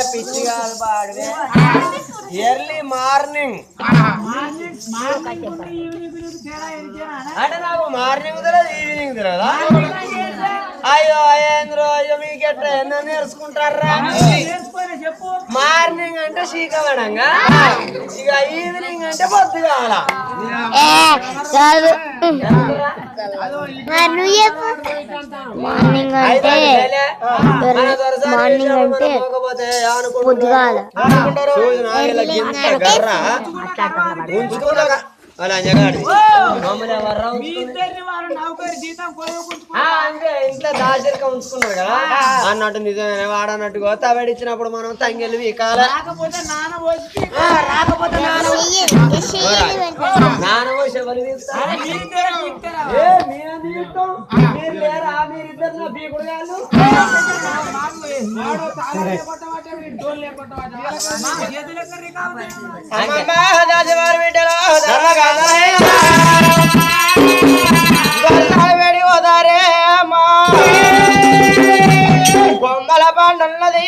పిచ్చి కాదు పాడవే ఎర్లీ మార్నింగ్ అంటే నాకు మార్నింగ్ తెలియదు ఈవినింగ్ తెలియదా అయ్యో అయ్యేంద్రో అయ్యో మీకెట్లా ఎన్నో నేర్చుకుంటారా మార్నింగ్ అంటే శీకమనంగా ఇక ఈవినింగ్ అంటే పొద్దు కావాలా మార్నింగ్ అంటే పొద్దుగాల అలా జగాడి అంటే ఇంట్లో దాచరిక ఉంచుకున్నారు కదా అన్నట్టు నిజమే వాడన్నట్టు తవేడి ఇచ్చినప్పుడు మనం తంగెలు వీకాల రాకపోతే నాన్న పోసే బలి మీరిద్దరు బీకుడు కాదు దాజవారి బిడ్డలో వేడి ఓదారే బొమ్మల పండున్నది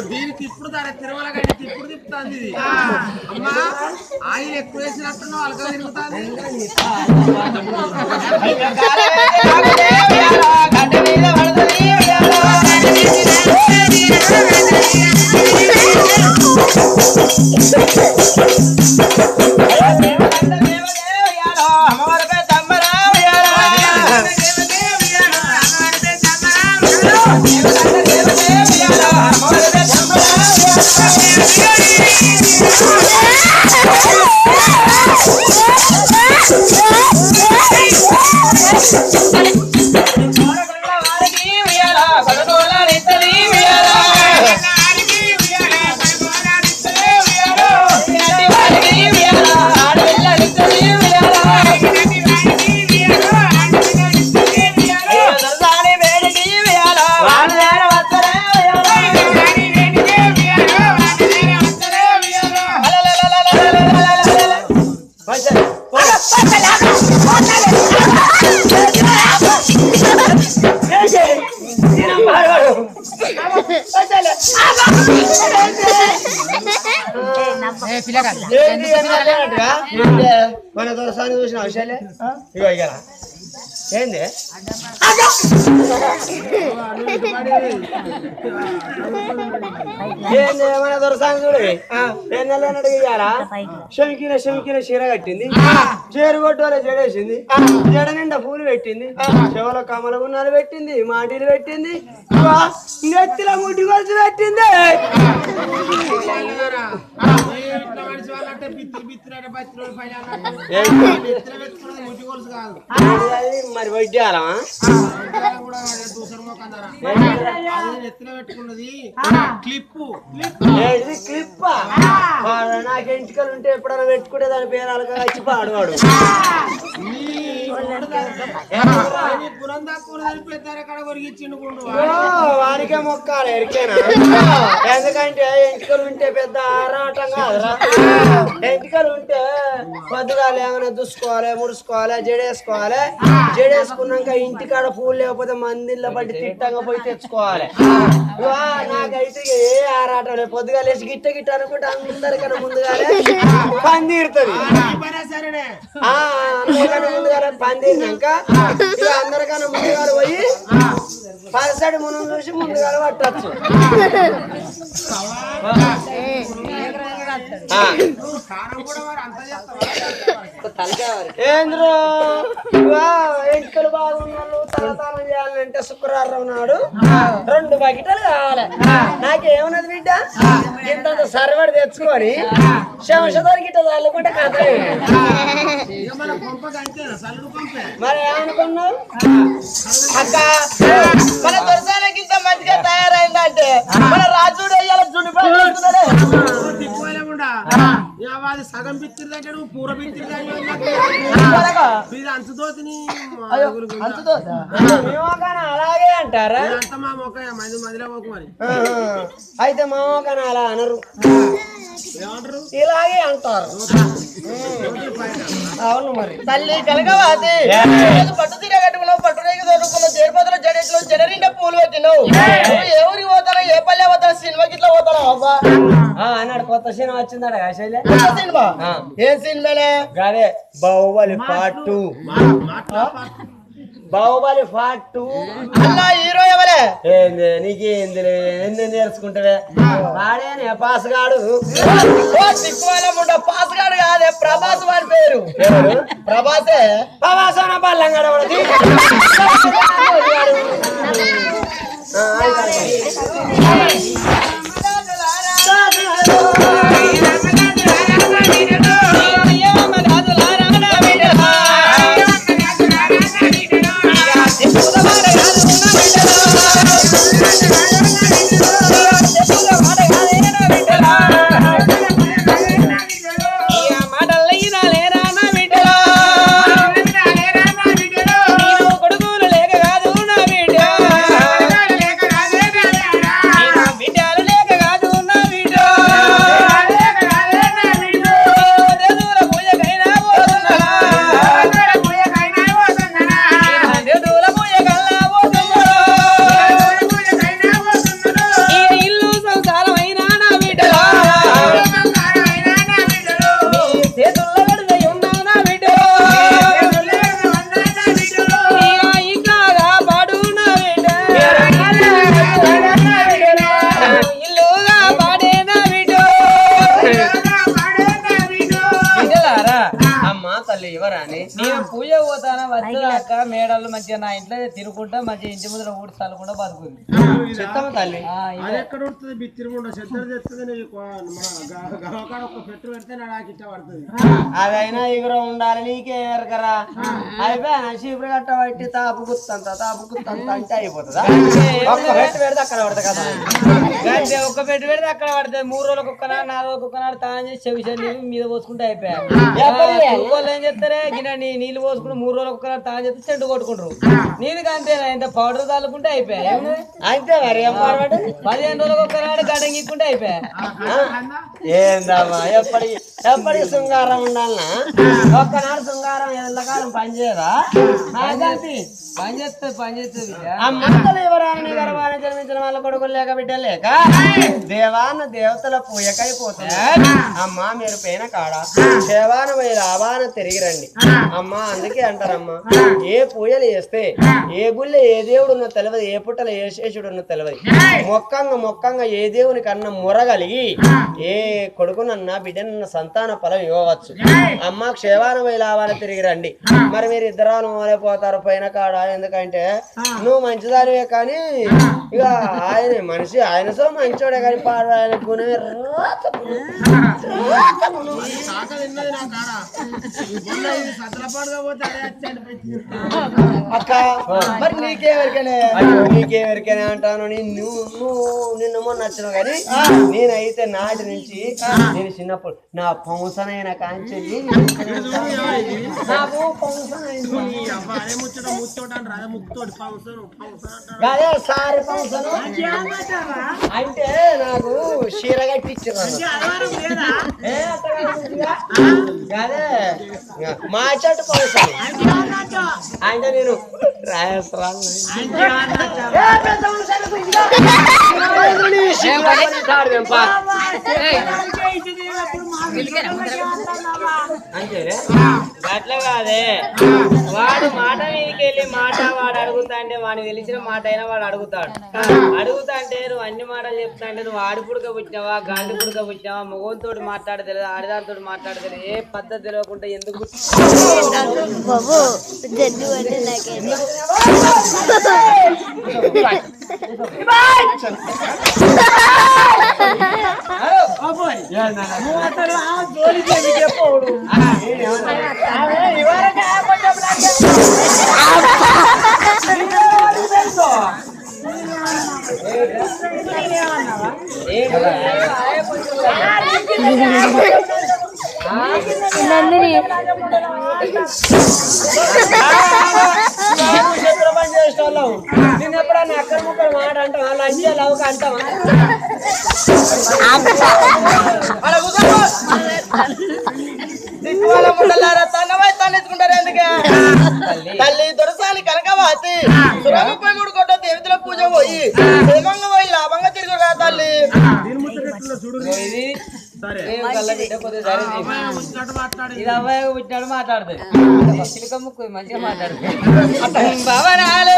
దీనికి ఇప్పుడు తిరుమల గడ్డి తిప్పుడు తిప్పుతుంది అమ్మా ఆయిల్ ఎక్కువ వేసినట్టున్నావు అలకగా తిరుగుతుంది మన దొరసాన్ని చూసిన విషయాలే ఇగో ఇక ఏంది ఏంది మన దొరసాన్ని చూడు ఏం నెలన్నట్టు ఇయ్యాలా శమికిన చీర కట్టింది చీర కొట్టువలే జడేసింది జడ నిండా పూలు పెట్టింది చెవుల కమల గున్నాలు పెట్టింది మాటీలు పెట్టింది నెత్తిలో ముట్టి కొలిసి పెట్టింది మరి వడ్డాలమా క్లిప్పా నాకు ఎంటికలు ఉంటే ఎప్పుడైనా పెట్టుకుంటే దాని పేరు అలగా వచ్చి పాడవాడు వానికే మొక్కాలి ఎరికేనా ఎందుకంటే ఎంటికలు ఉంటే పెద్ద ఆరాటం కాదురా ఎంటికలు ఉంటే పొద్దుగా ఏమైనా దుసుకోవాలి ముడుచుకోవాలి జడేసుకోవాలి జడేసుకున్నాక ఇంటికాడ పూలు లేకపోతే మందిలో పట్టి తిట్టంగా పోయి తెచ్చుకోవాలి నాకైతే ఏ ఆరాటం లేదు పొద్దుగా లేచి గిట్ట గిట్ట అనుకుంటే అందరికన్నా ముందుగానే పని తీరుతుంది ముందుగా పందిరినాక ఇక అందరికన్నా ముందుగా పోయి పలసడి మునం చూసి ముందుగా పట్టచ్చు. ఏంద్రో ఎంటలు బాగున్నాడు తలతానం చేయాలంటే శుక్రవారం నాడు 2 బకెటలు కావాలి. నాకేమన్నది బిడ్డ ఇంత సర్వడి తెచ్చుకొని శంషదరికి ఇట్లా చల్లుకుంటే కథ. మరి ఏమనుకున్నావు అక్క? మన దొరసాలకి ఇంత మంచిగా తయారైందంటే మన రాజుడు అయ్యాల జుడిపోతున్నాడే. సగం బిత్తిరి దగ్గర పూర బిత్తిరి అలాగే అంటారా? మా మొక్క మదిలో మొక్క మరి అయితే మా మొక్కన అలా అనరు, ఇలాగే అంటారు. అవును మరి తల్లి కలగవాది పట్టు తీర కట్టుకున్నావు, పట్టు రేగి దొరుకున్నావు, జడిపదలు జడెట్లు జడరిండా పూలు పెట్టినావు. ఎవరికి పోతానో ఏ పల్లె పోతాను సినిమాకి ఇట్లా పోతాను అబ్బా అన్నాడు. కొత్త సినిమా వచ్చిందట శైలే. సినిమా ఏం సినిమాలే? అదే బాహుబలి పార్ట్ 2. బాహుబలి పార్ట్ 2 అలా హీరో ఎవరే? ఏంది నీకేంది ఎన్ని నేర్చుకుంటావే? వాడేనే పాసగాడు. పాసగాడు కాదే, ప్రభాస్ వాడి పేరు. ప్రభాసే. ప్రభాస్ పల్లంగాడు. నేను పూజ పోతానా వచ్చాక మేడలు మంచిగా నా ఇంట్లో తిరుగుకుంటా మంచిగా ఇంటి ముందర ఊడి చల్లకుండా బతుకుంది. చెత్తమ్మ తల్లి ఎక్కడ ఉంటుంది బిత్తిరుగుండ చెత్తలు తెస్తుంది. ఒక పెట్టు పెడితే నాకు ఇట్ట పడుతుంది. అదైనా ఎగుర ఉండాలి నీకే ఎరకరా. అయిపోయా చీపురు కట్ట పట్టి తాపు గుత్తంత అంటే అయిపోతుందా? ఒక్క పెట్టు పెడితే అక్కడ పడతా కదా. ఒక్క పెట్టి పెడితే అక్కడ పడుతుంది. 3 రోజులకు ఒక్కనాడు 4 రోజులకు ఒక్కనాడు తాను చేసి చెవి మీద పోసుకుంటే అయిపోయా. వాళ్ళు ఏం చేస్తారే గిన్నె నీళ్ళు పోసుకుంటే 3 రోజులకు ఒక్కనాడు తాను చేస్తే చెండు కొట్టుకుంటారు. నీదికి అంతేనా? ఇంత పౌడర్ చల్లుకుంటే అయిపోయా. అయితే మరి 15 రోజులకు ఒక్కనాడు గడ్డ గీక్కుంటే అయిపోయా. ఏందమ్మా ఎప్పటికి శృంగారం ఉండాలనా? ఒక్కనాడు శృంగారం ఎల్లకాలం పనిచేయదా? పని చేస్తుంది ఆ మంటలు ఎవరాని గర్భాన్ని జన్మించిన వాళ్ళ కొడుకులు లేక బిడ్డ లేక దేవాన దేవతల పూయకైపోతుంది. అమ్మా మీరు పైన కాడ దేవాన పోయి లాభాన తిరిగి రండి అమ్మా. అందుకే అంటారమ్మా, ఏ పూజలు చేస్తే ఏ గుళ్ళో ఏ దేవుడు ఉన్నో తెలియదు, ఏ పుట్టలో ఏ శేషుడు ఉన్నో తెలియదు. మొక్కంగా ఏ దేవుని కన్నా మొరగలిగి ఏ కొడుకునన్నా బిడ్డనన్న సంతాన ఫలం ఇవ్వవచ్చు. అమ్మ క్షేవాన పోయి లాభాన తిరిగి రండి. మరి మీరు ఇద్దరు మొదలైపోతారు పైన కాడ. ఎందుకంటే నువ్వు మంచిదానివే కానీ ఇక ఆయన మనిషి ఆయన సో మంచోడే కానీ పాడు ఆయన గుణమే అక్క. మరి నీకేవరికైనా అంటాను. నిన్ను మొన్న నచ్చినావు కానీ నేనైతే నాటి నుంచి నేను చిన్నప్పుడు నా పంసనైన కాంచెల్లి నాకు పంసన అదే సారి పంసను అంటే నాకు చీర కట్టించారు. అదే మా చెట్టు పంసను అంటే నేను అంతేలే అట్లా కాదే వాడు మాట మీదకి వెళ్ళి మాట వాడు అడుగుతా అంటే వాడిని తెలిసిన మాట అయినా వాడు అడుగుతాడు. అడుగుతా అంటే నువ్వు అన్ని మాటలు చెప్తా అంటే నువ్వు ఆడి పుడక పుట్టినావా గాండి పుడక పుట్టినావా మగోనితో మాట్లాడతలేదు ఆడదానితో మాట్లాడతలేదు ఏ పద్ధతి తెలియకుండా ఎందుకు బాబు జడ్డు అంటే నాకేంటి నందిని నేను ఎప్పుడన్నా అక్కడ ముక్కలు మాట అంటావా లంచ్ లవ్కి అంటావా తన్నెత్తుకుంటారు ఎందుకే తల్లి దొరసాని కనకవాతి సురగపోయి మూడు కొట్ట దేవతల పూజ పోయి క్షేమంగా పోయి లాభంగా తిరుగురా తల్లి. ఇది అబ్బాయి పుట్టినాడు మాట్లాడుతుంది చిలుక ముక్కు మంచిగా మాట్లాడుతుంది భవనాలు